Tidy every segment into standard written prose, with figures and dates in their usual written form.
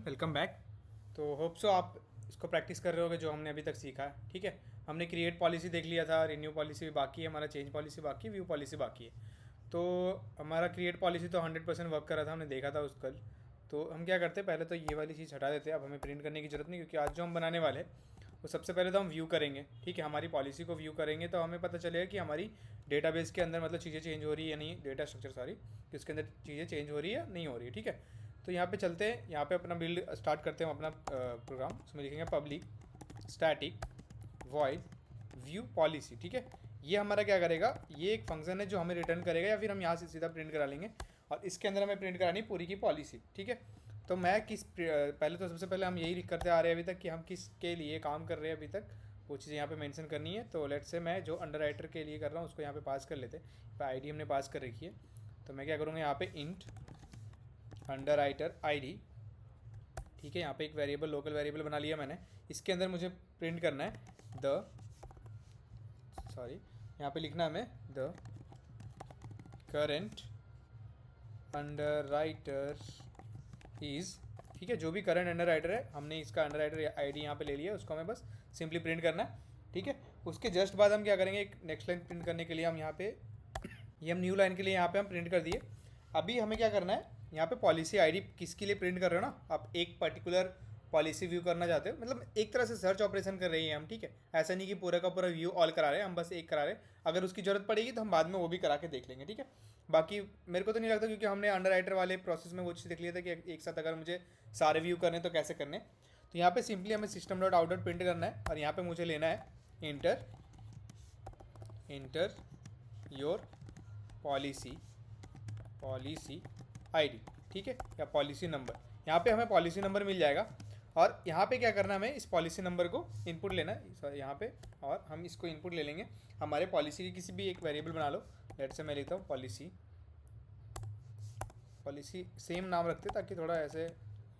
Welcome back. तो hope so आप इसको प्रैक्टिस कर रहे होगे जो हमने अभी तक सीखा है। ठीक है, हमने क्रिएट पॉलिसी देख लिया था, रिन्यू पॉलिसी भी बाकी है, हमारा चेंज पॉलिसी बाकी है, व्यू पॉलिसी बाकी है। तो हमारा क्रिएट पॉलिसी तो 100% वर्क कर रहा था, हमने देखा था उस कल। तो हम क्या करते हैं, पहले तो ये वाली चीज़ हटा देते हैं, अब हमें प्रिंट करने की ज़रूरत नहीं, क्योंकि आज जो हम बनाने वाले हैं वो सबसे पहले तो हम व्यू करेंगे। ठीक है, हमारी पॉलिसी को व्यू करेंगे तो हमें पता चलेगा कि हमारी डेटाबेस के अंदर मतलब चीज़ें चेंज हो रही है या नहीं, डेटा स्ट्रक्चर सॉरी, कि उसके अंदर चीज़ें चेंज हो रही है या नहीं हो रही है। ठीक है, तो यहाँ पे चलते हैं, यहाँ पे अपना बिल्ड स्टार्ट करते हैं, हम अपना प्रोग्राम। उसमें लिखेंगे public static void view policy. ठीक है, ये हमारा क्या करेगा, ये एक फंक्शन है जो हमें रिटर्न करेगा, या फिर हम यहाँ से सीधा प्रिंट करा लेंगे और इसके अंदर हमें प्रिंट करानी पूरी की पॉलिसी। ठीक है, तो मैं पहले तो सबसे पहले हम यही करते आ रहे हैं अभी तक कि हम किसके लिए काम कर रहे हैं अभी तक, वो चीज़ यहाँ पे मेंशन करनी है। तो लेट से मैं जो अंडर राइटर के लिए कर रहा हूँ उसको यहाँ पे पास कर लेते हैं। आईडी हमने पास कर रखी है, तो मैं क्या करूँगा, यहाँ पे इंट अंडर राइटर आईडी। ठीक है, यहाँ पे एक वेरिएबल, लोकल वेरिएबल बना लिया मैंने। इसके अंदर मुझे प्रिंट करना है यहाँ पे लिखना है हमें the current under writer is. ठीक है, जो भी करंट अंडर राइटर है, हमने इसका अंडर राइटर आईडी यहाँ पे ले लिया, उसको हमें बस सिंपली प्रिंट करना है। ठीक है, उसके जस्ट बाद हम क्या करेंगे, एक नेक्स्ट लाइन प्रिंट करने के लिए हम यहाँ पे ये हम न्यू लाइन के लिए यहाँ पे हम प्रिंट कर दिए। अभी हमें क्या करना है, यहाँ पे पॉलिसी आईडी किसके लिए प्रिंट कर रहे हो ना, आप एक पर्टिकुलर पॉलिसी व्यू करना चाहते हो, मतलब एक तरह से सर्च ऑपरेशन कर रही है हम। ठीक है, ऐसा नहीं कि पूरा का पूरा व्यू ऑल करा रहे हैं, हम बस एक करा रहे हैं। अगर उसकी ज़रूरत पड़ेगी तो हम बाद में वो भी करा के देख लेंगे। ठीक है, बाकी मेरे को तो नहीं लगता, क्योंकि हमने अंडर राइटर वाले प्रोसेस में वो चीज़ देख लिया था कि एक साथ अगर मुझे सारे व्यू करने तो कैसे करने। तो यहाँ पे सिंपली हमें system dot out dot print करना है, और यहाँ पे मुझे लेना है इंटर योर पॉलिसी आईडी। ठीक है, या पॉलिसी नंबर, यहाँ पे हमें पॉलिसी नंबर मिल जाएगा। और यहाँ पे क्या करना है, हमें इस पॉलिसी नंबर को इनपुट लेना है सॉरी यहाँ पे, और हम इसको इनपुट ले लेंगे हमारे पॉलिसी की किसी भी एक वेरिएबल बना लो। लेट से मैं लिखता हूँ पॉलिसी सेम नाम रखते ताकि थोड़ा ऐसे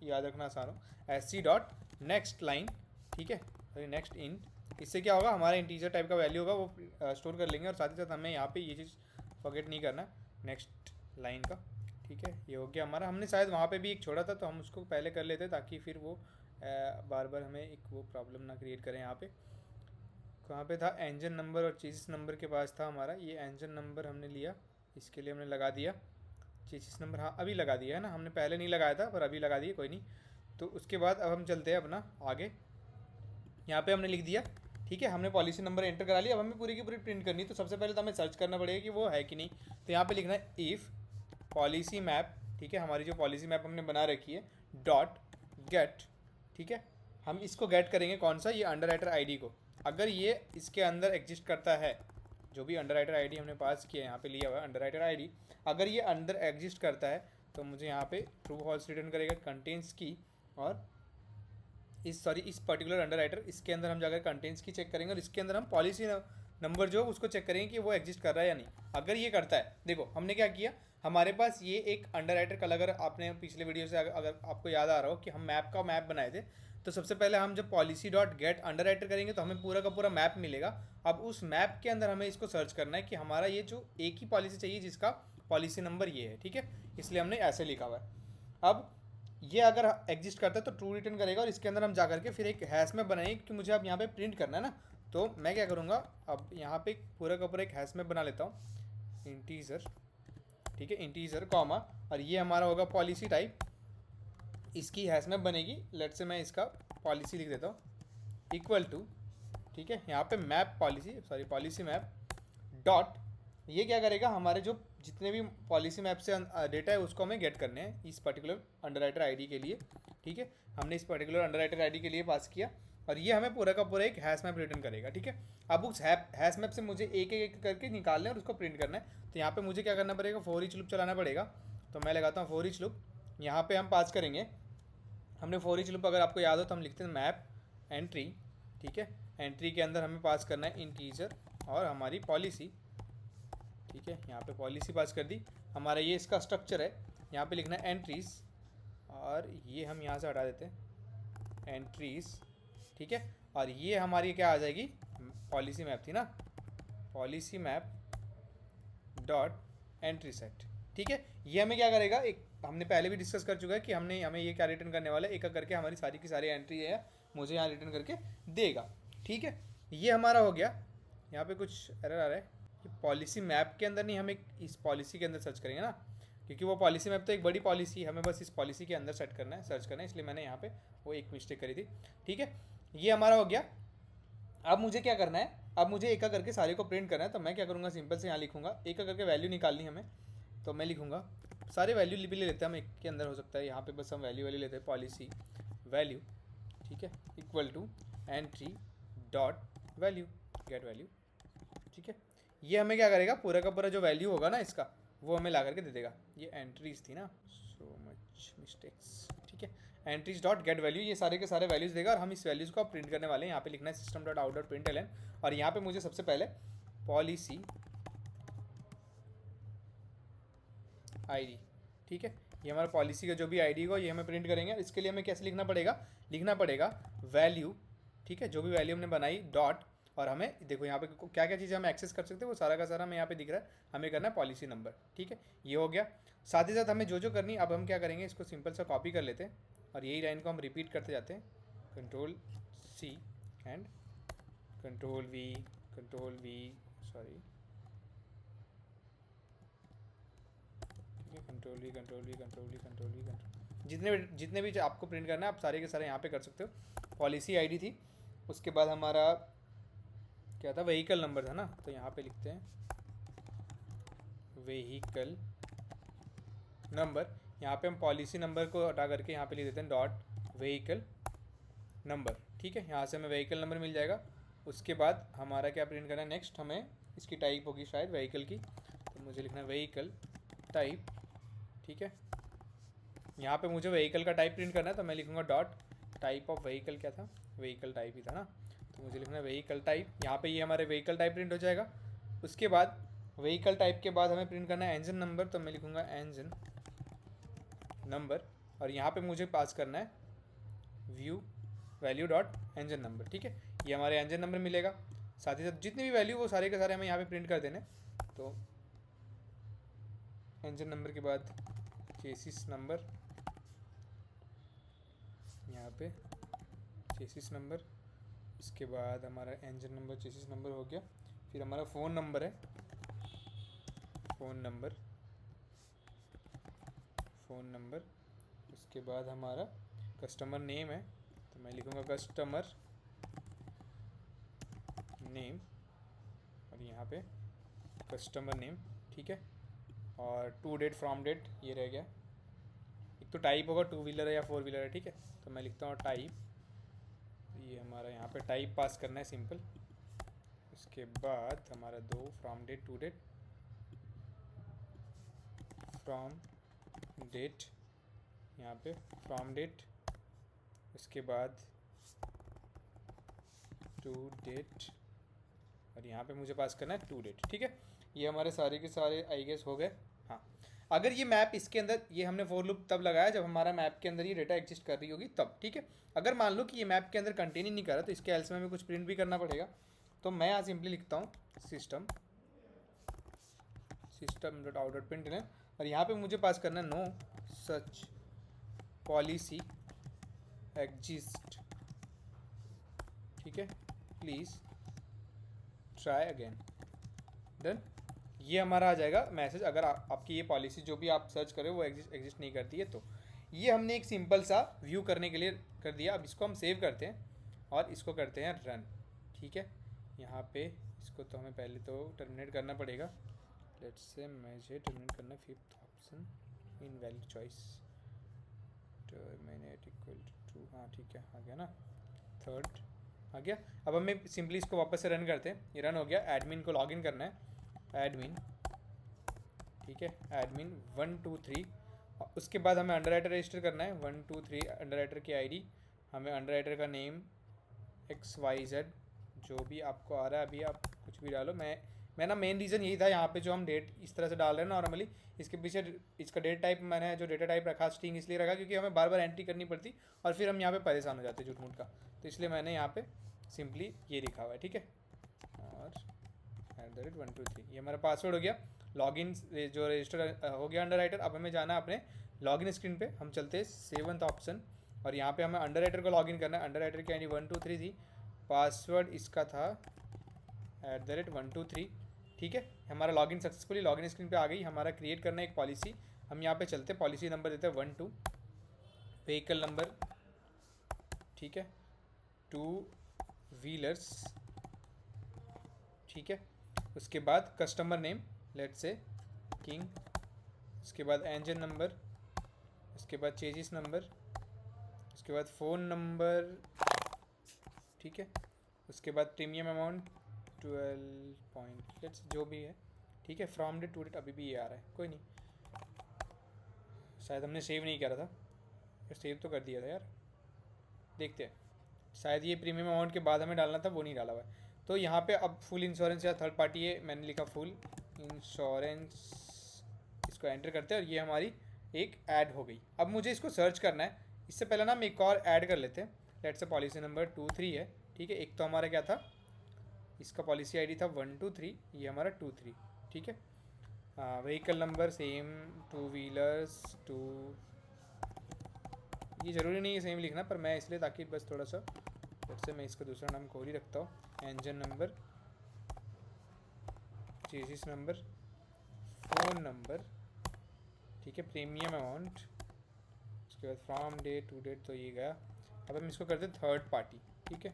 याद रखना आसान हो। S C dot next line. ठीक है, सॉरी नेक्स्ट इंट। इससे क्या होगा, हमारा इंटीजर टाइप का वैल्यू होगा वो स्टोर कर लेंगे, और साथ ही साथ हमें यहाँ पे ये चीज़ फॉरगेट नहीं करना नेक्स्ट लाइन का। ठीक है, ये हो गया हमारा। हमने शायद वहाँ पे भी एक छोड़ा था, तो हम उसको पहले कर लेते ताकि फिर वो बार बार हमें एक वो प्रॉब्लम ना क्रिएट करें। यहाँ पे कहाँ पे था, इंजन नंबर और चेसिस नंबर के पास था हमारा। ये इंजन नंबर हमने लिया, इसके लिए हमने लगा दिया। चेसिस नंबर हाँ अभी लगा दिया है ना, हमने पहले नहीं लगाया था पर अभी लगा दिया, कोई नहीं। तो उसके बाद अब हम चलते हैं अपना आगे। यहाँ पे हमने लिख दिया। ठीक है, हमने पॉलिसी नंबर एंटर करा लिया। अब हमें पूरी की पूरी प्रिंट करनी है, तो सबसे पहले तो हमें सर्च करना पड़ेगा कि वो है कि नहीं। तो यहाँ पे लिखना है इफ़ पॉलिसी मैप। ठीक है, हमारी जो पॉलिसी मैप हमने बना रखी है डॉट गेट। ठीक है, हम इसको गेट करेंगे कौन सा, ये अंडर राइटर आईडी को। अगर ये इसके अंदर एग्जिस्ट करता है, जो भी अंडर राइटर आईडी हमने पास किया है यहाँ पे लिया हुआ है अंडर राइटर आईडी, अगर ये अंदर एग्जिस्ट करता है तो मुझे यहाँ पे ट्रू फॉल्स रिटर्न करेगा कंटेंट्स की। और इस पर्टिकुलर अंडर राइटर, इसके अंदर हम जाकर कंटेंट्स की चेक करेंगे, और इसके अंदर हम पॉलिसी नंबर जो उसको चेक करेंगे कि वो एग्जिस्ट कर रहा है या नहीं। अगर ये करता है, देखो हमने क्या किया, हमारे पास ये एक अंडर राइटर कल, अगर आपने पिछले वीडियो से अगर आपको याद आ रहा हो कि हम मैप बनाए थे, तो सबसे पहले हम जब policy dot get under writer करेंगे तो हमें पूरा का पूरा मैप मिलेगा। अब उस मैप के अंदर हमें इसको सर्च करना है कि हमारा ये जो एक ही पॉलिसी चाहिए जिसका पॉलिसी नंबर ये है। ठीक है, इसलिए हमने ऐसे लिखा हुआ है। अब ये अगर एग्जिस्ट करता है तो ट्रू रिटर्न करेगा, और इसके अंदर हम जा करके फिर एक हैश में बनाएंगे, क्योंकि मुझे अब यहाँ पे प्रिंट करना है ना। तो मैं क्या करूँगा, अब यहाँ पे पूरा का पूरा एक हैश में बना लेता हूँ इंटीजर। ठीक है, इंटीजर कॉमा, और ये हमारा होगा पॉलिसी टाइप, इसकी हैश में बनेगी। लेट से मैं इसका पॉलिसी लिख देता हूँ इक्वल टू। ठीक है, यहाँ पे मैप पॉलिसी मैप डॉट, ये क्या करेगा, हमारे जो जितने भी पॉलिसी मैप से डेटा है उसको हमें गेट करने हैं इस पर्टिकुलर अंडर राइटर आईडी के लिए। ठीक है, हमने इस पर्टिकुलर अंडर राइटर आईडी के लिए पास किया, और ये हमें पूरा का पूरा एक हैश मैप रिटर्न करेगा। ठीक है, अब उस हैश मैप से मुझे एक करके निकालना है और उसको प्रिंट करना है। तो यहाँ पे मुझे क्या करना पड़ेगा, फॉर ईच लूप चलाना पड़ेगा। तो मैं लगाता हूँ फॉर ईच लूप। यहाँ पे हम पास करेंगे, हमने फॉर ईच लूप अगर आपको याद हो तो हम लिखते हैं मैप एंट्री। ठीक है, एंट्री के अंदर हमें पास करना है इंटीजर और हमारी पॉलिसी। ठीक है, यहाँ पे पॉलिसी पास कर दी। हमारा ये इसका स्ट्रक्चर है, यहाँ पे लिखना है एंट्रीज़, और ये हम यहाँ से हटा देते हैं एंट्रीज़। ठीक है, और ये हमारी क्या आ जाएगी, पॉलिसी मैप थी ना, policy map dot entry set. ठीक है, ये हमें क्या करेगा, एक हमने पहले भी डिस्कस कर चुका है कि हमें ये क्या रिटर्न करने वाला है, एक एक करके हमारी सारी की सारी एंट्री है मुझे यहाँ रिटर्न करके देगा। ठीक है, ये हमारा हो गया। यहाँ पे कुछ एरर आ रहा है कि पॉलिसी मैप के अंदर नहीं, हम एक इस पॉलिसी के अंदर सर्च करेंगे ना, क्योंकि वो पॉलिसी मैप तो एक बड़ी पॉलिसी, हमें बस इस पॉलिसी के अंदर सेट करना है, सर्च करना है, इसलिए मैंने यहाँ पे वो एक मिस्टेक करी थी। ठीक है, ये हमारा हो गया। अब मुझे क्या करना है, अब मुझे एक एक करके सारे को प्रिंट करना है, तो मैं क्या करूँगा, सिंपल से यहाँ लिखूँगा, एक एक करके वैल्यू निकालनी हमें, तो मैं लिखूँगा सारे वैल्यू भी ले लेते हैं हम, एक के अंदर हो सकता है, यहाँ पे बस हम वैल्यू लेते हैं, पॉलिसी वैल्यू, ठीक है, equal to entry dot value get value. ठीक है, ये हमें क्या करेगा, पूरा का पूरा जो वैल्यू होगा ना इसका, वो हमें ला करके दे देगा। ये एंट्रीज थी ना, सो मच मिस्टेक्स। ठीक है, एंट्रीज डॉट गेट वैल्यू, ये सारे के सारे वैल्यूज़ देगा और हम इस वैल्यूज़ को प्रिंट करने वाले हैं। यहाँ पे लिखना है system dot out dot print L N, और यहाँ पे मुझे सबसे पहले पॉलिसी आईडी, ठीक है, ये हमारा पॉलिसी का जो भी आईडी होगा ये हमें प्रिंट करेंगे। इसके लिए हमें कैसे लिखना पड़ेगा वैल्यू, ठीक है, जो भी वैल्यू हमने बनाई डॉट, और हमें देखो यहाँ पे क्या क्या चीज़ें हम एक्सेस कर सकते हैं वो सारा का सारा हमें यहाँ पे दिख रहा है, हमें करना है पॉलिसी नंबर। ठीक है, ये हो गया। साथ ही साथ हमें जो जो करनी, अब हम क्या करेंगे, इसको सिंपल सा कॉपी कर लेते हैं और यही लाइन को हम रिपीट करते जाते हैं, control C and control V sorry, control V, जितने भी आपको प्रिंट करना है आप सारे के सारे यहाँ पे कर सकते हो। पॉलिसी आईडी थी, उसके बाद हमारा क्या था, व्हीकल नंबर था ना, तो यहाँ पे लिखते हैं व्हीकल नंबर। यहाँ पे हम पॉलिसी नंबर को हटा करके यहाँ पे लिख देते हैं डॉट व्हीकल नंबर। ठीक है, यहाँ से हमें व्हीकल नंबर मिल जाएगा। उसके बाद हमारा क्या प्रिंट करना है, नेक्स्ट हमें इसकी टाइप होगी शायद व्हीकल की, तो मुझे लिखना है व्हीकल टाइप। ठीक है, यहाँ पे मुझे व्हीकल का टाइप प्रिंट करना है, तो मैं लिखूँगा डॉट टाइप ऑफ व्हीकल, क्या था, व्हीकल टाइप ही था ना, तो मुझे लिखना है व्हीकल टाइप। यहाँ पे ये हमारे व्हीकल टाइप प्रिंट हो जाएगा। उसके बाद व्हीकल टाइप के बाद हमें प्रिंट करना है इंजन नंबर, तो मैं लिखूँगा इंजन नंबर, और यहाँ पे मुझे पास करना है view value dot engine number. ठीक है, ये हमारे इंजन नंबर मिलेगा। साथ ही साथ जितने भी वैल्यू वो सारे के सारे हमें यहाँ पे प्रिंट कर देने। तो इंजन नंबर के बाद चेसिस नंबर, यहाँ पे चेसिस नंबर, इसके बाद हमारा इंजन नंबर चेसिस नंबर हो गया। फिर हमारा फ़ोन नंबर है, फ़ोन नंबर। उसके बाद हमारा कस्टमर नेम है, तो मैं लिखूँगा कस्टमर नेम, और यहाँ पे कस्टमर नेम। ठीक है, और टू डेट फ्रॉम डेट ये रह गया। एक तो टाइप होगा 2 व्हीलर है या 4 व्हीलर है। ठीक है, तो मैं लिखता हूँ टाइप, ये हमारा यहाँ पे टाइप पास करना है सिंपल। उसके बाद हमारा 2 from date to date, from date, यहाँ पे फ्रॉम डेट, उसके बाद टू डेट, और यहाँ पे मुझे पास करना है टू डेट। ठीक है, ये हमारे सारे के सारे आई गेस हो गए। हाँ, अगर ये मैप इसके अंदर, ये हमने फॉर लूप तब लगाया जब हमारा मैप के अंदर ये डेटा एग्जिस्ट कर रही होगी तब। ठीक है, अगर मान लो कि ये मैप के अंदर कंटेन ही नहीं कर रहा, तो इसके एल्स में हमें कुछ प्रिंट भी करना पड़ेगा। तो मैं यहाँ सिंपली लिखता हूँ system dot out dot print, और यहाँ पे मुझे पास करना है नो सच पॉलिसी एग्जिस्ट। ठीक है, प्लीज़ ट्राई अगेन, डन। ये हमारा आ जाएगा मैसेज, अगर आपकी ये पॉलिसी जो भी आप सर्च करें वो एग्जिस्ट नहीं करती है तो। ये हमने एक सिंपल सा व्यू करने के लिए कर दिया। अब इसको हम सेव करते हैं और इसको करते हैं रन। ठीक है, यहाँ पे इसको तो हमें पहले तो टर्मिनेट करना पड़ेगा। लेट्स से मुझे टर्मिनेट करना 5th option in valid choice, terminate equal to, हाँ ठीक है, आ गया ना, 3rd आ गया। अब हमें सिंपली इसको वापस से रन करते हैं। ये रन हो गया। एडमिन को लॉगिन करना है, एडमिन, ठीक है, एडमिन 1 2 3। उसके बाद हमें अंडर राइटर रजिस्टर करना है, 1 2 3 अंडर राइटर की आईडी, हमें अंडर राइटर का नेम XYZ जो भी आपको आ रहा है, अभी आप कुछ भी डालो। मैं ना मेन रीज़न यही था यहाँ पे जो हम डेट इस तरह से डाल रहे हैं नॉर्मली, इसके पीछे इसका डेट टाइप मैंने जो डेटा टाइप रखा स्ट्रिंग इसलिए रखा क्योंकि हमें बार बार एंट्री करनी पड़ती और फिर हम यहाँ पे परेशान हो जाते झूठ मूठ का, तो इसलिए मैंने यहाँ पे सिंपली ये लिखा हुआ है। ठीक है, और @123 ये हमारा पासवर्ड हो गया। लॉगिन जो रजिस्टर हो गया अंडर राइटर। अब हमें जाना है अपने लॉगिन स्क्रीन पे हम चलते हैं 7th ऑप्शन, और यहाँ पे हमें अंडर राइटर को लॉगिन करना है। अंडर राइटर की आईडी 123 थी, पासवर्ड इसका था @123। ठीक है, हमारा लॉगिन सक्सेसफुली लॉगिन स्क्रीन पे आ गई। हमारा क्रिएट करना है एक पॉलिसी। हम यहाँ पे चलते, पॉलिसी नंबर देते हैं 12, व्हीकल नंबर, ठीक है, 2 व्हीलर्स, ठीक है। उसके बाद customer name let's say king, उसके बाद इंजन नंबर, उसके बाद चेजिस नंबर, उसके बाद फ़ोन नंबर, ठीक है। उसके बाद प्रीमियम अमाउंट 12 पॉइंट लेट्स जो भी है, ठीक है। फ्रॉम डेट टू डेट अभी भी ये आ रहा है, कोई नहीं, शायद हमने सेव नहीं करा था, सेव तो कर दिया था यार, देखते हैं। शायद ये प्रीमियम अमाउंट के बाद हमें डालना था, वो नहीं डाला हुआ है। तो यहाँ पे अब फुल इंश्योरेंस या थर्ड पार्टी है, मैंने लिखा फुल इंश्योरेंस, इसको एंटर करते हैं और ये हमारी एक ऐड हो गई। अब मुझे इसको सर्च करना है, इससे पहले ना हम एक और ऐड कर लेते हैं। लेट्स से पॉलिसी नंबर 23 है, ठीक है। एक तो हमारा क्या था, इसका पॉलिसी आईडी था 123, ये हमारा 23, ठीक है। व्हीकल नंबर सेम, 2 व्हीलर्स 2, ये ज़रूरी नहीं है सेम लिखना, पर मैं इसलिए ताकि बस थोड़ा सा, जैसे मैं इसका दूसरा नाम खोल ही रखता हूँ। Engine number, chassis number, phone number, ठीक है, प्रीमियम अमाउंट, उसके बाद फ्रॉम डेट टू डेट, तो ये गया। अब हम इसको करते थर्ड पार्टी, ठीक है,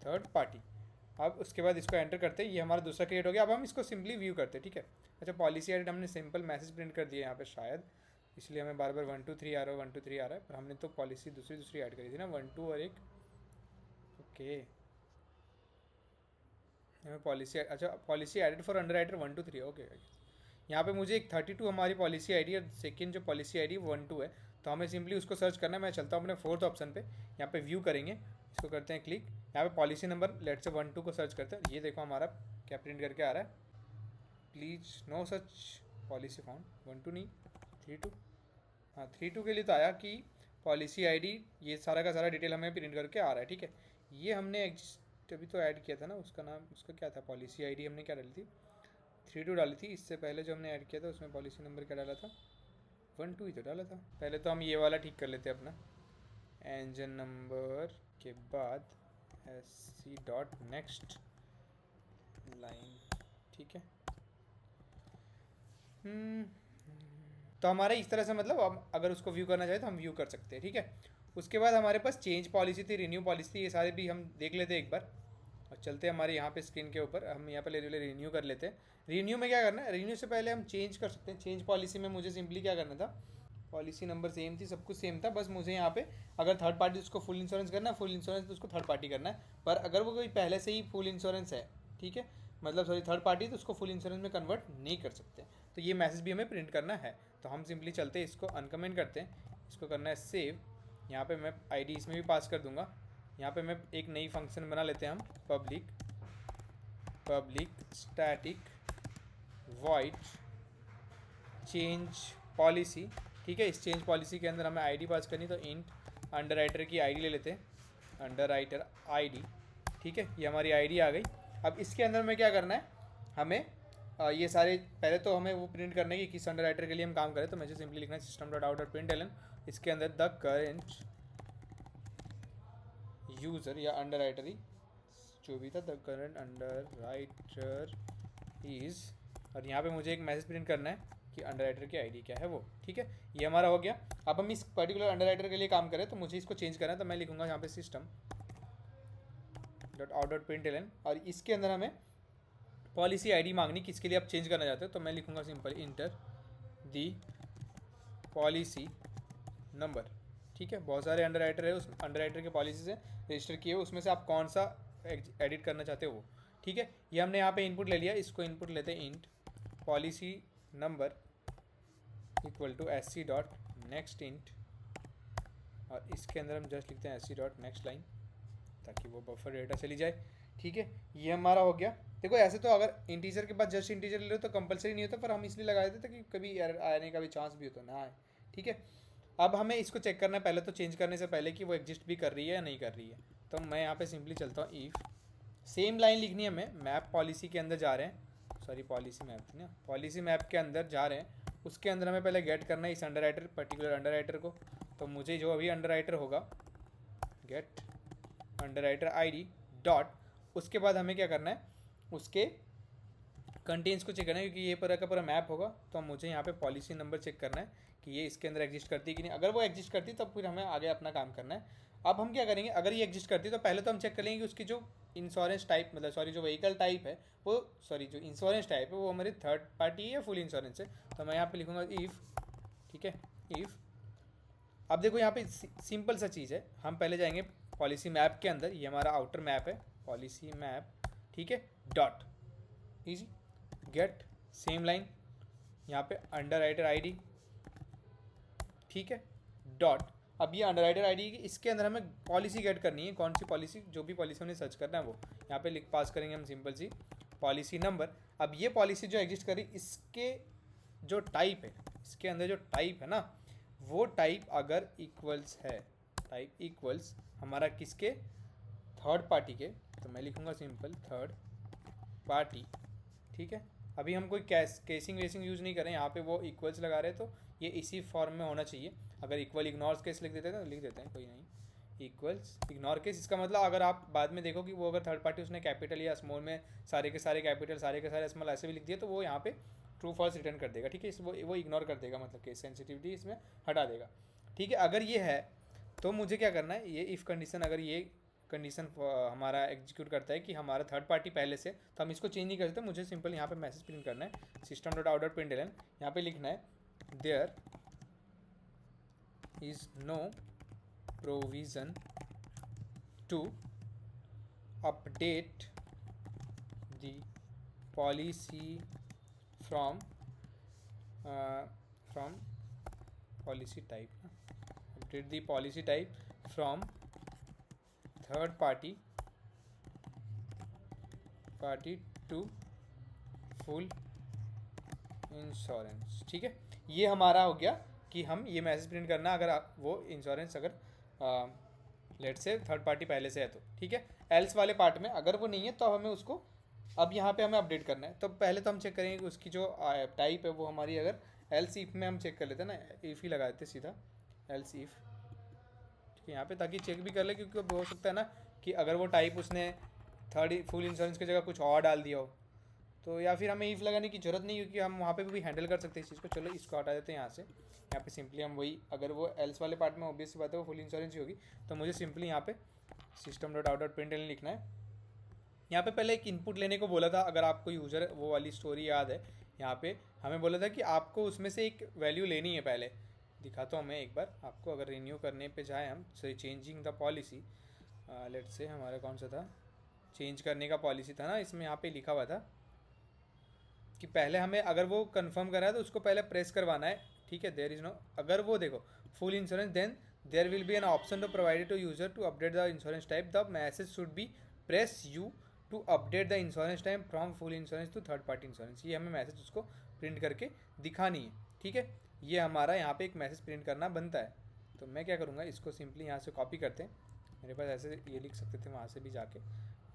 थर्ड पार्टी। अब उसके बाद इसको एंटर करते हैं, ये हमारा दूसरा क्रिएट हो गया। अब हम इसको सिंपली व्यू करते हैं, ठीक है। अच्छा, पॉलिसी एडिट हमने सिंपल मैसेज प्रिंट कर दिया यहाँ पे शायद, इसलिए हमें बार बार 123 आ रहा है, 123 आ रहा है, पर हमने तो पॉलिसी दूसरी ऐड करी थी ना, 12 और एक, ओके। हमें पॉलिसी, अच्छा policy edit for under writer 123, okay. यहाँ पे मुझे एक 32 हमारी पॉलिसी आईडी और सेकंड जो पॉलिसी आईडी 12 है, तो हमें सिंपली उसको सर्च करना है। मैं चलता हूँ अपने 4th ऑप्शन पे, यहाँ पे व्यू करेंगे, इसको करते हैं क्लिक। यहाँ पे पॉलिसी नंबर लेट से 12 को सर्च करते हैं, ये देखो हमारा क्या प्रिंट करके आ रहा है, please no such policy found, 12 नहीं 32, हाँ 32 के लिए तो आया कि पॉलिसी आईडी, ये सारा का सारा डिटेल हमें प्रिंट करके आ रहा है, ठीक है। ये हमने अभी तो ऐड किया था ना, उसका नाम, उसका क्या था, पॉलिसी आईडी हमने क्या डाली थी, 32 डाली थी। इससे पहले जो हमने ऐड किया था उसमें पॉलिसी नंबर क्या डाला था, 12 ही तो डाला था। पहले तो हम ये वाला ठीक कर लेते हैं अपना, इंजन नंबर के बाद SC डॉट नेक्स्ट लाइन, ठीक है। तो हमारा इस तरह से, मतलब हम अगर उसको व्यू करना चाहे तो हम व्यू कर सकते हैं, ठीक है। उसके बाद हमारे पास चेंज पॉलिसी थी, रिन्यू पॉलिसी थी, ये सारे भी हम देख लेते हैं एक बार। और चलते हैं हमारे यहाँ पे स्क्रीन के ऊपर, हम यहाँ पे रिन्यू कर लेते हैं। रिन्यू में क्या करना है, रिन्यू से पहले हम चेंज कर सकते हैं। चेंज पॉलिसी में मुझे सिंपली क्या करना था, पॉलिसी नंबर सेम थी, सब कुछ सेम था, बस मुझे यहाँ पे अगर थर्ड पार्टी उसको फुल इंश्योरेंस करना है, फुल इंश्योरेंस तो उसको थर्ड पार्टी करना है। पर अगर वो कोई पहले से ही फुल इंश्योरेंस है, ठीक है, मतलब सॉरी थर्ड पार्टी, तो उसको फुल इंश्योरेंस में कन्वर्ट नहीं कर सकते। तो ये मैसेज भी हमें प्रिंट करना है, तो हम सिंपली चलते हैं, इसको अनकमेंट करते हैं, इसको करना है सेव। यहाँ पे मैं आईडी इसमें भी पास कर दूंगा। यहाँ पे मैं एक नई फंक्शन बना लेते हैं हम, public static void change policy, ठीक है। इस चेंज पॉलिसी के अंदर हमें आईडी पास करनी, तो इंट अंडर राइटर की आईडी ले लेते हैं, अंडर राइटर आईडी, ठीक है। ये हमारी आईडी आ गई। अब इसके अंदर में क्या करना है, हमें ये सारे, पहले तो हमें वो प्रिंट करना है कि किस अंडर राइटर के लिए हम काम करें, तो मुझे सिंपली लिखना है system.out.println, इसके अंदर द करेंट यूज़र या अंडर राइटर ही जो भी था, the current under writer is, और यहाँ पे मुझे एक मैसेज प्रिंट करना है कि अंडर राइटर की आईडी क्या है वो, ठीक है। ये हमारा हो गया। अब हम इस पर्टिकुलर अंडर राइटर के लिए काम करें, तो मुझे इसको चेंज करना है, तो मैं लिखूँगा यहाँ पे system.out.println, और इसके अंदर हमें पॉलिसी आईडी मांगनी, किसके लिए आप चेंज करना चाहते हो, तो मैं लिखूँगा सिंपल इंटर दी पॉलिसी नंबर, ठीक है। बहुत सारे अंडर राइटर है, उस अंडर राइटर के पॉलिसी से रजिस्टर किए हुए, उसमें से आप कौन सा एडिट करना चाहते हो वो, ठीक है। ये हमने यहाँ पे इनपुट ले लिया, इसको इनपुट लेते हैं int policy number equal to SC dot next int, और इसके अंदर हम जस्ट लिखते हैं SC डॉट नेक्स्ट लाइन, ताकि वो बफर डेटा चली जाए, ठीक है। ये हमारा हो गया। देखो ऐसे तो अगर इंटीजर के बाद जस्ट इंटीजर ले लो तो कंपलसरी नहीं होता, पर हम इसलिए लगा देते कि कभी एरर आने का भी चांस भी होता ना आए, ठीक है। अब हमें इसको चेक करना है पहले तो, चेंज करने से पहले कि वो एग्जिस्ट भी कर रही है या नहीं कर रही है। तो मैं यहाँ पे सिंपली चलता हूँ, इफ़ सेम लाइन लिखनी है हमें, मैप पॉलिसी के अंदर जा रहे हैं, सॉरी पॉलिसी मैप थी ना, पॉलिसी मैप के अंदर जा रहे हैं, उसके अंदर हमें पहले गेट करना है इस under writer, particular under writer को। तो मुझे जो अभी अंडर राइटर होगा, get under writer ID dot, उसके बाद हमें क्या करना है, उसके कंटेंट्स को चेक करना है, क्योंकि ये पूरा का पूरा मैप होगा। तो मुझे यहाँ पे पॉलिसी नंबर चेक करना है कि ये इसके अंदर एग्जिस्ट करती है कि नहीं। अगर वो एग्जिस्ट करती है तब फिर हमें आगे अपना काम करना है। अब हम क्या करेंगे, अगर ये एग्जिस्ट करती है तो पहले तो हम चेक करेंगे कि उसकी जो इंश्योरेंस टाइप, मतलब सॉरी जो व्हीकल टाइप है वो, सॉरी जो इंश्योरेंस टाइप है वो हमारी थर्ड पार्टी है या फुल इंश्योरेंस है। तो मैं यहाँ पे लिखूँगा इफ़, ठीक है, इफ़। अब देखो यहाँ पे सिंपल सा चीज़ है, हम पहले जाएंगे पॉलिसी मैप के अंदर, ये हमारा आउटर मैप है, पॉलिसी मैप, ठीक है, dot easy get same line, यहाँ पे अंडर राइटर ID, ठीक है, डॉट। अब ये अंडर राइटर ID इसके अंदर हमें पॉलिसी गेट करनी है, कौन सी पॉलिसी, जो भी पॉलिसी हमने सर्च करना है वो यहाँ पे लिख पास करेंगे हम, सिंपल सी पॉलिसी नंबर। अब ये पॉलिसी जो एग्जिस्ट करी, इसके जो टाइप है, इसके अंदर जो टाइप है ना, वो टाइप अगर इक्वल्स है, टाइप इक्वल्स हमारा किसके, थर्ड पार्टी के, तो मैं लिखूँगा सिंपल थर्ड पार्टी, ठीक है। अभी हम कोई केसिंग वेसिंग यूज़ नहीं करें, यहाँ पे वो इक्वल्स लगा रहे हैं, तो ये इसी फॉर्म में होना चाहिए। अगर इक्वल इग्नोर्स केस लिख देते हैं तो लिख देते हैं, कोई नहीं, इक्वल्स इग्नोर केस। इसका मतलब अगर आप बाद में देखो कि वो अगर थर्ड पार्टी उसने कैपिटल या स्मॉल में सारे के सारे कैपिटल, सारे के सारे स्मॉल ऐसे भी लिख दिए, तो वो यहाँ पे ट्रू फॉल्स रिटर्न कर देगा, ठीक है। वो इग्नोर कर देगा, मतलब केस सेंसिटिविटी इसमें हटा देगा, ठीक है। अगर ये है तो मुझे क्या करना है, ये इफ़ कंडीशन, अगर ये कंडीशन हमारा एग्जीक्यूट करता है कि हमारा थर्ड पार्टी पहले से, तो हम इसको चेंज नहीं कर सकते। मुझे सिंपल यहाँ पे मैसेज प्रिंट करना है, system dot out dot println, यहाँ पे लिखना है there is no provision to update the policy from policy type, update the policy type from third party to full insurance, ठीक है। ये हमारा हो गया कि हम ये मैसेज प्रिंट करना, अगर आप वो इंश्योरेंस अगर लेट से थर्ड पार्टी पहले से है तो, ठीक है। एल्स वाले पार्ट में अगर वो नहीं है तो हमें उसको अब यहाँ पे हमें अपडेट करना है। तो पहले तो हम चेक करेंगे कि उसकी जो टाइप है वो हमारी, अगर एल्स इफ में हम चेक कर लेते हैं ना, इफ़ ही लगा देते सीधा, एल्स इफ, ठीक है, यहाँ पे, ताकि चेक भी कर ले, क्योंकि हो सकता है ना कि अगर वो टाइप उसने थर्ड फुल इंश्योरेंस की जगह कुछ और डाल दिया हो, तो या फिर हमें इफ़ लगाने की जरूरत नहीं, क्योंकि हम वहाँ पे भी हैंडल कर सकते हैं इस चीज़ को। चलो इसको हटा देते हैं यहाँ से, यहाँ पे सिंपली हम वही, अगर वो एल्स वाले पार्ट में ऑब्वियस बात है वो फुल इंश्योरेंस ही होगी, तो मुझे सिंपली यहाँ पे system dot out dot println लिखना है। यहाँ पे पहले एक इनपुट लेने को बोला था, अगर आपको यूज़र वो वाली स्टोरी याद है, यहाँ पे हमें बोला था कि आपको उसमें से एक वैल्यू लेनी है। पहले दिखाता हूँ मैं एक बार आपको, अगर रिन्यू करने पे जाए हम, चेंजिंग द पॉलिसी, लेट से हमारा कौन सा था, चेंज करने का पॉलिसी था ना, इसमें यहाँ पे लिखा हुआ था कि पहले हमें अगर वो कंफर्म करा है तो उसको पहले प्रेस करवाना है, ठीक है। देयर इज़ नो, अगर वो देखो full insurance, then there will be an option to provided to user to update the insurance type, the message should be press you to update the insurance type from full insurance to third party insurance. ये हमें message उसको print करके दिखानी है, ठीक है। ये हमारा यहाँ पे एक मैसेज प्रिंट करना बनता है। तो मैं क्या करूँगा, इसको सिंपली यहाँ से कॉपी करते हैं, मेरे पास ऐसे ये लिख सकते थे वहाँ से भी जाके,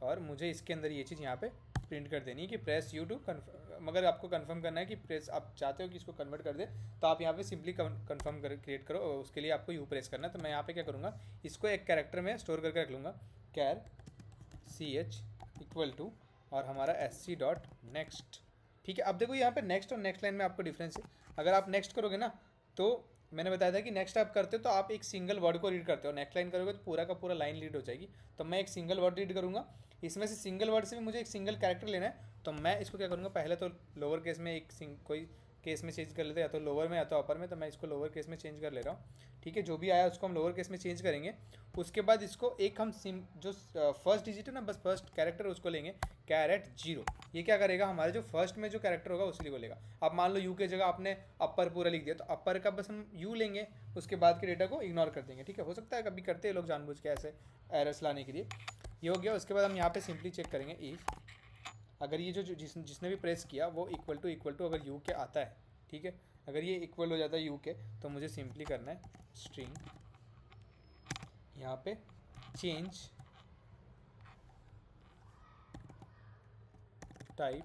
और मुझे इसके अंदर ये चीज़ यहाँ पे प्रिंट कर देनी है कि प्रेस यू टू कन्फर्म। अगर आपको कंफर्म करना है कि प्रेस आप चाहते हो कि इसको कन्वर्ट कर दे, तो आप यहाँ पे सिंपली कंफर्म कर क्रिएट करो, उसके लिए आपको यू प्रेस करना है। तो मैं यहाँ पे क्या करूँगा, इसको एक कैरेक्टर में स्टोर करके रख लूँगा, कैर CH इक्वल टू और हमारा SC डॉट नेक्स्ट, ठीक है। अब देखो यहाँ पे नेक्स्ट और नेक्स्ट लाइन में आपको डिफरेंस है। अगर आप नेक्स्ट करोगे ना, तो मैंने बताया था कि नेक्स्ट आप करते हो तो आप एक सिंगल वर्ड को रीड करते हो, नेक्स्ट लाइन करोगे तो पूरा का पूरा लाइन रीड हो जाएगी। तो मैं एक सिंगल वर्ड रीड करूँगा, इसमें से सिंगल वर्ड से भी मुझे एक सिंगल कैरेक्टर लेना है। तो मैं इसको क्या करूँगा, पहले तो लोअर केस में एक कोई केस में चेंज कर लेते हैं, या तो लोअर में या तो अपर में। तो मैं इसको लोअर केस में चेंज कर ले रहा हूँ, ठीक है। जो भी आया उसको हम लोअर केस में चेंज करेंगे। उसके बाद इसको एक हम जो फर्स्ट डिजिट है ना, बस फर्स्ट कैरेक्टर उसको लेंगे, कैरेट 0। ये क्या करेगा, हमारे जो फर्स्ट में जो कैरेक्टर होगा उसी को लेगा। अब मान लो यू के जगह आपने अपर पूरा लिख दिया, तो अपर का बस हम यू लेंगे, उसके बाद के डेटा को इग्नोर कर देंगे, ठीक है। हो सकता है कभी करते हैं लोग जानबूझ के ऐसे एरर्स लाने के लिए। ये हो गया। उसके बाद हम यहाँ पे सिंपली चेक करेंगे इफ़ अगर ये जो जिसने भी प्रेस किया वो इक्वल टू अगर यू के आता है, ठीक है। अगर ये इक्वल हो जाता है यू के, तो मुझे सिंपली करना है स्ट्रिंग, यहाँ पे चेंज टाइप,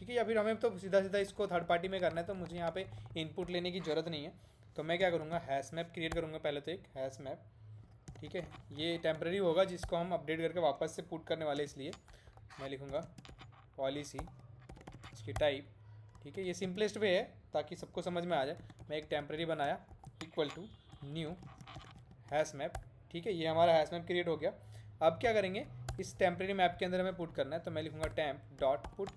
ठीक है, या फिर हमें तो सीधा सीधा इसको थर्ड पार्टी में करना है, तो मुझे यहाँ पे इनपुट लेने की ज़रूरत नहीं है। तो मैं क्या करूँगा, हैश मैप क्रिएट करूँगा पहले, तो एक हैश मैप, ठीक है, ये टेम्प्रेरी होगा जिसको हम अपडेट करके वापस से पुट करने वाले, इसलिए मैं लिखूँगा पॉलिसी, इसकी टाइप, ठीक है, ये सिंपलेस्ट वे है ताकि सबको समझ में आ जाए। मैं एक टेम्प्रेरी बनाया equal to new hash map, ठीक है, ये हमारा हैश मैप क्रिएट हो गया। अब क्या करेंगे, इस टेम्प्रेरी मैप के अंदर हमें पुट करना है, तो मैं लिखूँगा टेम्प डॉट पुट,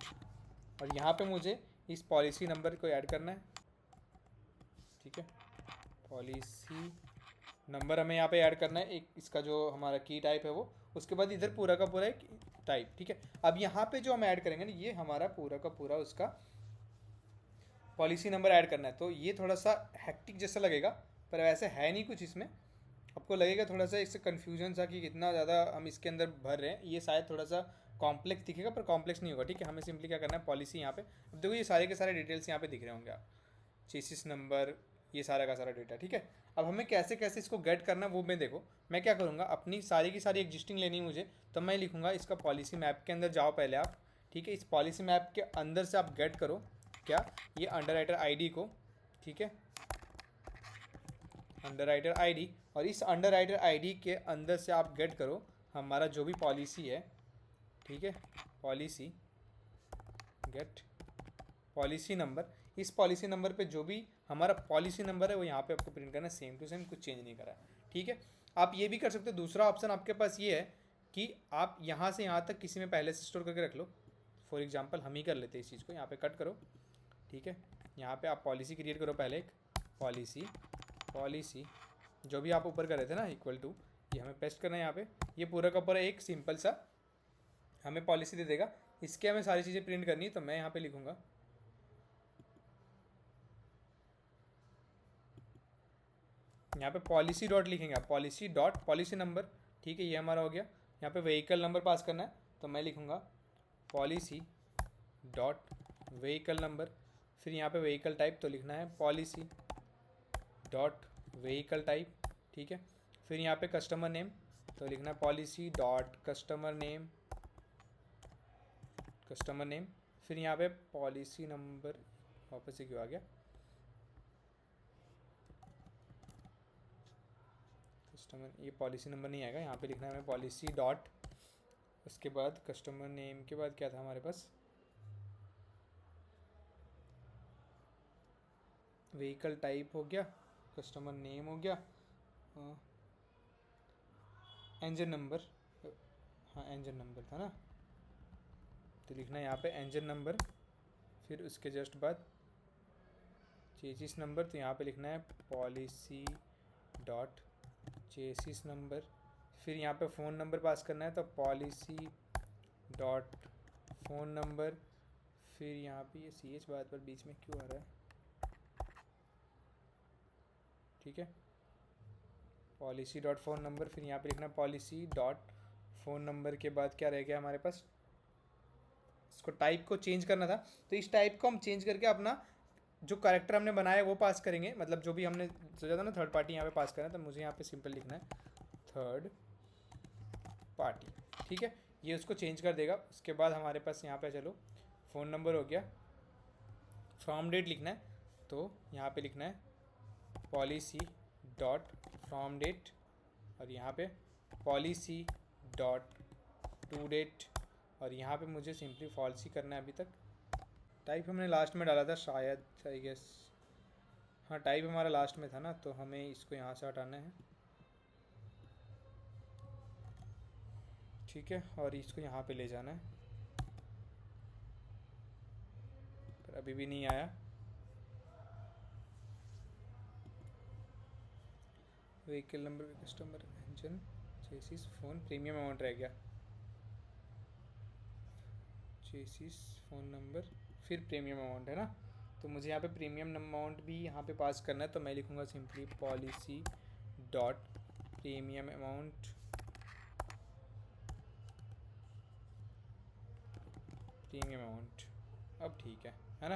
और यहाँ पे मुझे इस पॉलिसी नंबर को ऐड करना है, ठीक है, पॉलिसी नंबर हमें यहाँ पे ऐड करना है, एक इसका जो हमारा की टाइप है वो, उसके बाद इधर पूरा का पूरा एक टाइप, ठीक है। अब यहाँ पे जो हम ऐड करेंगे ना, ये हमारा पूरा का पूरा उसका पॉलिसी नंबर ऐड करना है। तो ये थोड़ा सा हैक्टिक जैसा लगेगा, पर वैसे है नहीं कुछ इसमें, आपको लगेगा थोड़ा सा इससे कन्फ्यूजन सा कि कितना ज़्यादा हम इसके अंदर भर रहे हैं, ये शायद थोड़ा सा कॉम्प्लेक्स दिखेगा, पर कॉम्प्लेक्स नहीं होगा, ठीक है। हमें सिंपली क्या करना है, पॉलिसी यहाँ पे, अब देखो ये सारे के सारे डिटेल्स यहाँ पे दिख रहे होंगे आप, चेसिस नंबर, ये सारा का सारा डेटा, ठीक है। अब हमें कैसे कैसे इसको गेट करना है वो मैं देखो, मैं क्या करूँगा, अपनी सारी की सारी एग्जिस्टिंग लेनी है मुझे, तो मैं लिखूँगा इसका पॉलिसी मैप के अंदर जाओ पहले आप, ठीक है, इस पॉलिसी मैप के अंदर से आप गेट करो क्या, ये अंडरराइटर आईडी को, ठीक है, अंडरराइटर आईडी, और इस अंडरराइटर आईडी के अंदर से आप गेट करो हमारा जो भी पॉलिसी है, ठीक है, पॉलिसी गेट पॉलिसी नंबर, इस पॉलिसी नंबर पे जो भी हमारा पॉलिसी नंबर है वो यहाँ पे आपको प्रिंट करना है, सेम टू सेम, कुछ चेंज नहीं करा है, ठीक है। आप ये भी कर सकते हो, दूसरा ऑप्शन आपके पास ये है कि आप यहाँ से यहाँ तक किसी में पहले से स्टोर करके रख लो। फॉर एग्जांपल हम ही कर लेते हैं इस चीज़ को, यहाँ पे कट करो, ठीक है, यहाँ पे आप पॉलिसी क्रिएट करो पहले, एक पॉलिसी जो भी आप ऊपर कर रहे थे ना इक्वल टू, ये हमें पेस्ट करना है यहाँ पे, ये पूरा का पूरा एक सिंपल सा हमें पॉलिसी दे देगा, इसके हमें सारी चीज़ें प्रिंट करनी है। तो मैं यहाँ पे लिखूँगा यहाँ पे पॉलिसी डॉट लिखेंगे आप, पॉलिसी डॉट पॉलिसी नंबर, ठीक है, ये हमारा हो गया। यहाँ पे व्हीकल नंबर पास करना है, तो मैं लिखूँगा पॉलिसी डॉट व्हीकल नंबर, फिर यहाँ पे व्हीकल टाइप तो लिखना है पॉलिसी डॉट व्हीकल टाइप, ठीक है, फिर यहाँ पे कस्टमर नेम तो लिखना है पॉलिसी डॉट कस्टमर नेम, फिर यहाँ पे पॉलिसी नंबर, वापस से क्यों आ गया, कस्टमर, ये पॉलिसी नंबर नहीं आएगा, यहाँ पे लिखना है हमें पॉलिसी डॉट, उसके बाद कस्टमर नेम के बाद क्या था हमारे पास, व्हीकल टाइप हो गया, कस्टमर नेम हो गया, इंजन नंबर, हाँ इंजन नंबर था ना, तो लिखना है यहाँ पे इंजन नंबर, फिर उसके जस्ट बाद चेसिस नंबर, तो यहाँ पे लिखना है पॉलिसी डॉट चेसिस नंबर, फिर यहाँ पे फ़ोन नंबर पास करना है, तो पॉलिसी डॉट फ़ोन नंबर, फिर यहाँ पे ये सी एच बात पर बीच में क्यों आ रहा है, ठीक है, पॉलिसी डॉट फ़ोन नंबर, फिर यहाँ पे लिखना पॉलिसी डॉट फ़ोन नंबर के बाद क्या रह गया हमारे पास, इसको टाइप को चेंज करना था, तो इस टाइप को हम चेंज करके अपना जो कैरेक्टर हमने बनाया है वो पास करेंगे, मतलब जो भी हमने सोचा था ना थर्ड पार्टी यहाँ पे पास करना है, तो मुझे यहाँ पे सिंपल लिखना है थर्ड पार्टी, ठीक है, ये उसको चेंज कर देगा। उसके बाद हमारे पास यहाँ पे चलो फ़ोन नंबर हो गया, फ्रॉम डेट लिखना है, तो यहाँ पे लिखना है पॉलिसी डॉट फ्रॉम डेट, और यहाँ पे पॉलिसी डॉट टू डेट, और यहाँ पे मुझे सिंपली फॉल्स ही करना है अभी तक। टाइप हमने लास्ट में डाला था शायद, आई गेस, हाँ टाइप हमारा लास्ट में था ना, तो हमें इसको यहाँ से हटाना है, ठीक है, और इसको यहाँ पे ले जाना है, पर अभी भी नहीं आया। Vehicle number, customer, engine, chassis, phone, premium amount रह गया, चेसिस, फ़ोन नंबर, फिर प्रीमियम अमाउंट है ना, तो मुझे यहाँ पे प्रीमियम अमाउंट भी यहाँ पे पास करना है, तो मैं लिखूँगा simply policy dot premium amount, अब ठीक है ना,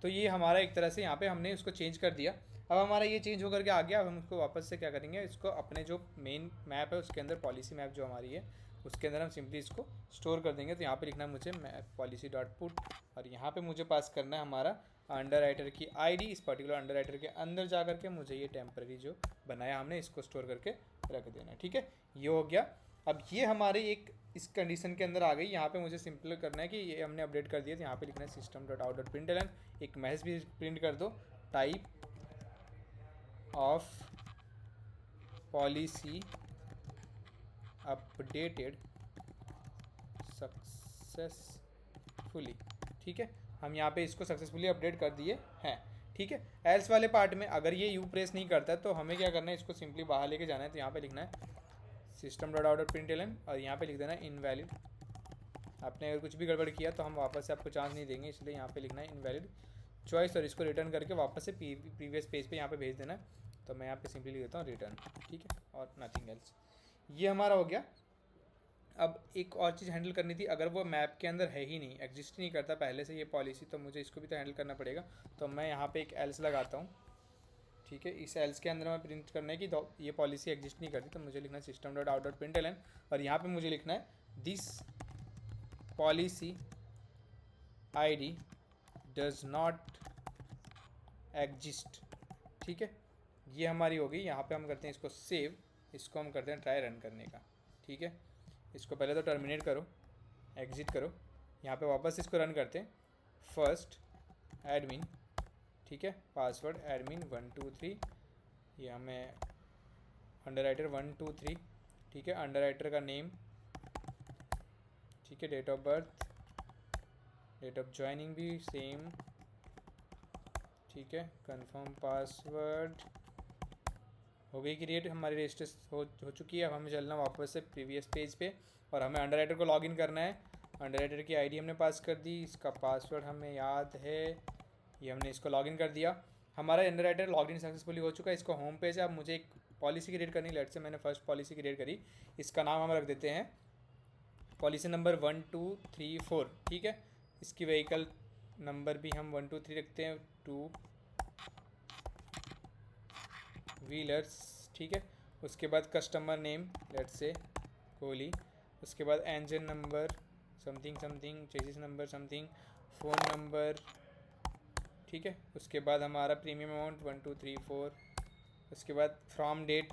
तो ये हमारा एक तरह से यहाँ पे हमने उसको चेंज कर दिया। अब हमारा ये चेंज होकर के आ गया, अब हम उसको वापस से क्या करेंगे, इसको अपने जो मेन मैप है उसके अंदर पॉलिसी मैप जो हमारी है उसके अंदर हम सिंपली इसको स्टोर कर देंगे। तो यहाँ पे लिखना है मुझे पॉलिसी डॉट पुट, और यहाँ पे मुझे पास करना है हमारा अंडर राइटर की आईडी। इस पर्टिकुलर अंडर राइटर के अंदर जा करके मुझे ये टेम्पररी जो बनाया हमने इसको स्टोर करके रख देना है। ठीक है, ये हो गया। अब ये हमारी एक इस कंडीशन के अंदर आ गई। यहाँ पे मुझे सिंपल करना है कि ये हमने अपडेट कर दिया, तो यहाँ पे लिखना है system dot out dot println, एक मैसेज भी प्रिंट कर दो, type of policy updated successfully. ठीक है, हम यहाँ पे इसको सक्सेसफुली अपडेट कर दिए हैं। ठीक है, एल्स वाले पार्ट में अगर ये यू प्रेस नहीं करता तो हमें क्या करना है, इसको सिंपली बाहर लेके जाना है। तो यहाँ पे लिखना है system dot out dot println, और यहाँ पे लिख देना है इनवैलिड। आपने अगर कुछ भी गड़बड़ किया तो हम वापस से आपको चांस नहीं देंगे, इसलिए यहाँ पे लिखना है इनवैलिड चॉइस, और इसको रिटर्न करके वापस से प्रीवियस पेज पे यहाँ पे भेज देना है। तो मैं यहाँ पे सिंपली लिख देता हूँ रिटर्न। ठीक है, और नथिंग एल्स। ये हमारा हो गया। अब एक और चीज़ हैंडल करनी थी, अगर वो मैप के अंदर है ही नहीं, एग्जिस्ट ही नहीं करता पहले से ये पॉलिसी, तो मुझे इसको भी तो हैंडल करना पड़ेगा। तो मैं यहाँ पे एक एल्स लगाता हूँ। ठीक है, इस एल्स के अंदर मैं प्रिंट करना है कि ये पॉलिसी एग्जिस्ट नहीं करती, तो मुझे लिखना है system dot out dot println, और यहाँ पे मुझे लिखना है this policy ID does not exist. ठीक है, ये हमारी हो गई। यहाँ पे हम करते हैं इसको सेव, इसको हम करते हैं ट्राई रन करने का। ठीक है, इसको पहले तो टर्मिनेट करो, एग्जिट करो, यहाँ पे वापस इसको रन करते हैं। फर्स्ट एडमिन, ठीक है, पासवर्ड एडमिन 123, ये हमें अंडर राइटर 123। ठीक है, अंडर राइटर का नेम, ठीक है, date of birth, date of joining भी सेम। ठीक है, कंफर्म पासवर्ड हो गई क्रिएट, हमारी रजिस्टर हो चुकी है। अब हमें चलना वापस से प्रीवियस पेज पे, और हमें अंडर राइटर को लॉगिन करना है। अंडर राइटर की आईडी हमने पास कर दी, इसका पासवर्ड हमें याद है, ये हमने इसको लॉगिन कर दिया। हमारा अंडर राइटर लॉगिन सक्सेसफुली हो चुका है। इसको होम पेज है। अब मुझे एक पॉलिसी क्रिएट करनी, लेट से मैंने फर्स्ट पॉलिसी क्रिएट करी, इसका नाम हम रख देते हैं पॉलिसी नंबर 1234। ठीक है, इसकी व्हीकल नंबर भी हम 123 रखते हैं, 2 व्हीलर्स। ठीक है, उसके बाद कस्टमर नेम लेट से कोहली, उसके बाद engine number something something, chassis number something, phone number. ठीक है, उसके बाद हमारा प्रीमियम अमाउंट 1234, उसके बाद फ्रॉम डेट।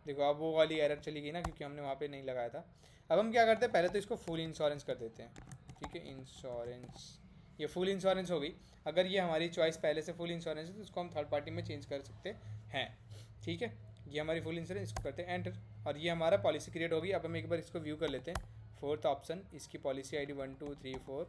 देखो अब वो वाली एरर चली गई ना, क्योंकि हमने वहाँ पे नहीं लगाया था। अब हम क्या करते हैं, पहले तो इसको फुल इंश्योरेंस कर देते हैं। ठीक है, इंश्योरेंस, ये फुल इंश्योरेंस हो गई। अगर ये हमारी चॉइस पहले से फुल इंश्योरेंस है तो उसको हम थर्ड पार्टी में चेंज कर सकते हैं। ठीक है, ये हमारी फुल इंश्योरेंस, इसको करते हैं एंटर, और ये हमारा पॉलिसी क्रिएट होगी। अब हम एक बार इसको व्यू कर लेते हैं। फोर्थ ऑप्शन, इसकी पॉलिसी आईडी 1234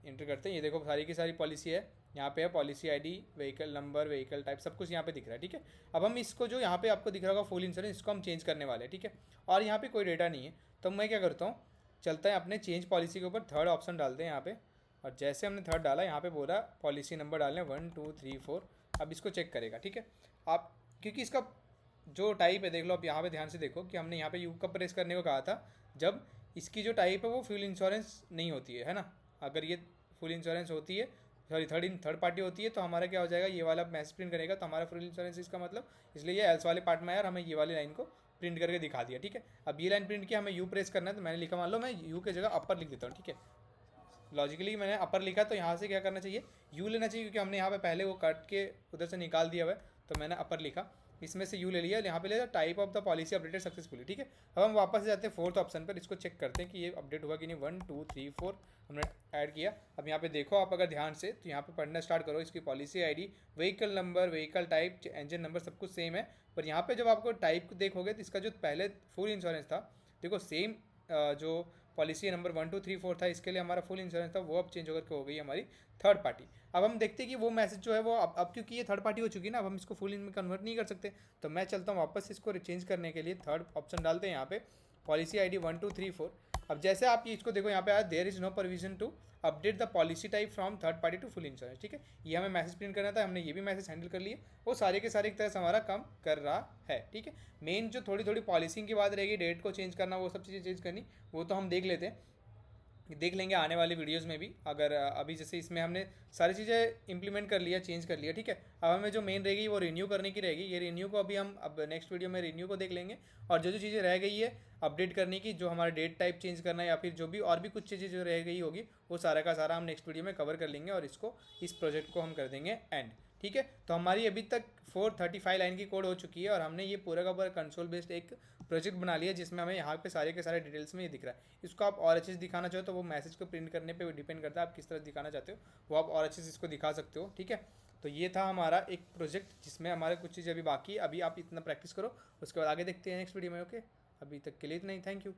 इंटर करते हैं। ये देखो सारी की सारी पॉलिसी है, यहाँ पे है policy ID, vehicle number, vehicle type, सब कुछ यहाँ पे दिख रहा है। ठीक है, अब हम इसको जो यहाँ पे आपको दिख रहा होगा फुल इंश्योरेंस, इसको हम चेंज करने वाले हैं। ठीक है, और यहाँ पे कोई डेटा नहीं है, तो मैं क्या करता हूँ, चलता है अपने चेंज पॉलिसी के ऊपर, थर्ड ऑप्शन डालते हैं यहाँ पे, और जैसे हमने थर्ड डाला यहाँ पे बोला पॉलिसी नंबर डालना है 1234। अब इसको चेक करेगा। ठीक है, आप क्योंकि इसका जो टाइप है देख लो, आप यहाँ पे ध्यान से देखो कि हमने यहाँ पे यू का प्रेस करने को कहा था जब इसकी जो टाइप है वो फुल इंश्योरेंस नहीं होती है ना। अगर ये फुल इंश्योरेंस होती है, सॉरी थर्ड पार्टी होती है, तो हमारा क्या हो जाएगा, ये वाला मैसेज प्रिंट करेगा तो हमारा फुल इंश्योरेंस इसका मतलब, इसलिए ये एल्स वाले पार्ट में आया और हमें ये वाली लाइन को प्रिंट करके दिखा दिया। ठीक है, अब ये लाइन प्रिंट किया, हमें यू प्रेस करना है, तो मैंने लिखा, मान लो मैं यू की जगह अपर लिख देता हूँ। ठीक है, लॉजिकली मैंने अपर लिखा, तो यहाँ से क्या करना चाहिए, यू लेना चाहिए, क्योंकि हमने यहाँ पे पहले वो कट के उधर से निकाल दिया हुआ है, तो मैंने अपर लिखा, इसमें से यू ले लिया, यहाँ पे ले type of the policy updated successfully. ठीक है, अब हम वापस जाते हैं फोर्थ ऑप्शन पर, इसको चेक करते हैं कि ये अपडेट हुआ कि नहीं। 1 2 3 4 हमने ऐड किया। अब यहाँ पे देखो आप अगर ध्यान से, तो यहाँ पे पढ़ना स्टार्ट करो, इसकी policy ID, vehicle number, vehicle type, engine number सब कुछ सेम है, पर यहाँ पे जब आपको टाइप देखोगे तो इसका जो पहले फुल इंश्योरेंस था, देखो सेम जो पॉलिसी नंबर 1234 था, इसके लिए हमारा फुल इंश्योरेंस था, वो अब चेंज होकर के हो गई हमारी थर्ड पार्टी। अब हम देखते हैं कि वो मैसेज जो है वो अब क्योंकि ये थर्ड पार्टी हो चुकी है ना, अब हम इसको फुल इन में कन्वर्ट नहीं कर सकते, तो मैं चलता हूँ वापस इसको चेंज करने के लिए थर्ड ऑप्शन डालते हैं यहाँ पे पॉलिसी आईडी 1234। अब जैसे आप ये इसको देखो, यहाँ पे आया there is no provision to update the policy type from third party to full insurance. ठीक है, ये हमें मैसेज प्रिंट करना था, हमने ये भी मैसेज हैंडल कर लिए, वो सारे के सारे एक तरह से हमारा काम कर रहा है। ठीक है, मेन जो थोड़ी थोड़ी पॉलिसी की बात रहेगी, डेट को चेंज करना, वो सब चीज़ें चेंज करनी, वो तो हम देख लेते हैं। देख लेंगे आने वाली वीडियोस में भी। अगर अभी जैसे इसमें हमने सारी चीज़ें इंप्लीमेंट कर लिया, चेंज कर लिया, ठीक है। अब हमें जो मेन रहेगी वो रिन्यू करने की रहेगी। ये रिन्यू को अभी हम अब नेक्स्ट वीडियो में रिन्यू को देख लेंगे, और जो जो चीज़ें रह गई है अपडेट करने की, जो हमारा डेट टाइप चेंज करना है या फिर जो भी और भी कुछ चीज़ें जो रह गई होगी, वो सारा का सारा हम नेक्स्ट वीडियो में कवर कर लेंगे, और इसको इस प्रोजेक्ट को हम कर देंगे एंड। ठीक है, तो हमारी अभी तक 435 लाइन की कोड हो चुकी है, और हमने ये पूरा का पूरा कंसोल बेस्ड एक प्रोजेक्ट बना लिया, जिसमें हमें यहाँ पे सारे के सारे डिटेल्स में ये दिख रहा है। इसको आप और अच्छे से दिखाना चाहो तो वो मैसेज को प्रिंट करने पे डिपेंड करता है आप किस तरह दिखाना चाहते हो, वो आप और अच्छे से इसको दिखा सकते हो। ठीक है, तो ये था हमारा एक प्रोजेक्ट जिसमें हमारे कुछ चीज़ें अभी बाकी है। अभी आप इतना प्रैक्टिस करो, उसके बाद आगे देखते हैं नेक्स्ट वीडियो में। ओके, अभी तक के लिए इतना ही, थैंक यू।